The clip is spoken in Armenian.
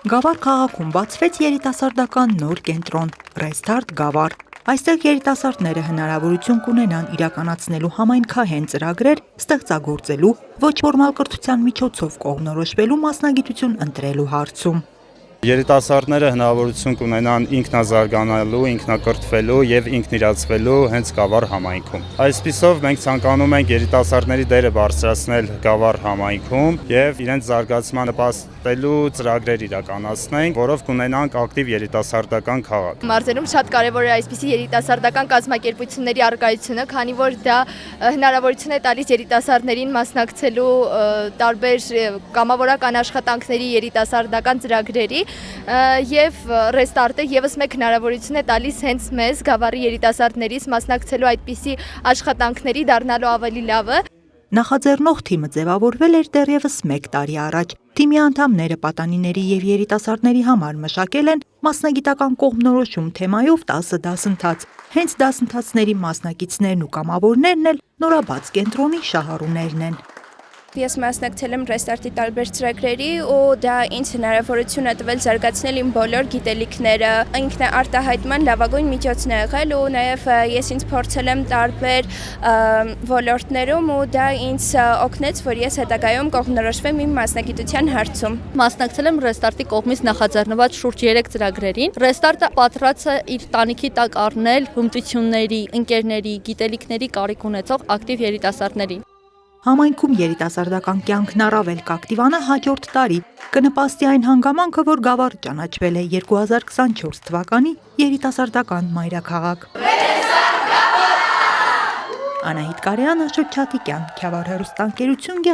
Գավառ քաղաքում բացվեց երիտասարդական նոր կենտրոն՝ Restart Գավառ։ Այստեղ երիտասարդները հնարավորություն կունենան իրականացնելու համայնքահեն ծրագրեր ստեղծագործելու, ոչ ֆորմալ կրթության միջոցով կողմնորոշվելու, մասնագիտություն ընտրելու հարցում։ Երիտասարդները հնարավորություն կունենան ինքնազարգանալու, ինքնակրթվելու եւ ինքնիրացվելու հենց Գավառ համայնքում։ Այսպիսով մենք ցանկանում ենք երիտասարդների դերը բարձրացնել Գավառ համայնքում եւ իրենց զարգացմանը նպաստելու ծրագրեր իրականացնենք, որով կունենանք ակտիվ երիտասարդական քաղաք։ Մարզերում շատ կարևոր է այսպիսի երիտասարդական կազմակերպությունների առկայությունը, քանի որ դա հնարավորություն է տալիս երիտասարդներին մասնակցելու տարբեր կամավորական աշխատանքների, երիտասարդական ծրագրերի եւ Restart-ը եւս մեկ հնարավորություն է տալիս հենց մեզ Գավառի երիտասարդներից մասնակցելու այդպիսի աշխատանքների, դառնալու ավելի լավը։ Նախաձեռնող թիմը ձևավորվել էր դեռևս 1 տարի առաջ։ Թիմի անդամները պատանիների եւ երիտասարդների համար մշակել են մասնագիտական կողմնորոշում թեմայով 10 դասընթաց։ Հենց դասընթացների մասնակիցներն ու կամավորներն էլ նորաբաց կենտրոնի շահառուներն են։ Ես մասնակցել եմ Restart-ի տարբեր ծրագրերի ու դա ինձ հնարավորություն է տվել զարգացնել իմ բոլոր գիտելիքները, ինքնաարտահայտման լավագույն միջոցն է եղել ու նաև ես ինձ փորձել եմ տարբեր ոլորտներում ու դա ինձ օգնեց, որ ես հետագայում կողմնորոշվեմ իմ մասնագիտության հարցում։ Մասնակցել եմ Restart-ի կողմից նախաձեռնված շուրջ 3 ծրագրերին։ Restart-ը պատրաստ է իր տանիքի տակ առնել հմտությունների, ընկերների, գիտելիքների կարիք ունեցող ակտիվ երիտասարդներին։ Համայնքում երիտասարդական կյանքն առավել կակտիվանա հաջորդ տարի, կնպաստի այն հանգամանքը, որ Գավառ ճանաչվել է 2024 թվականի երիտասարդական մայրաքաղաք։ Անահիտ Կարեյան, Աշոտ Չաթիկյան, Քյավառ հեռուստաընկերություն։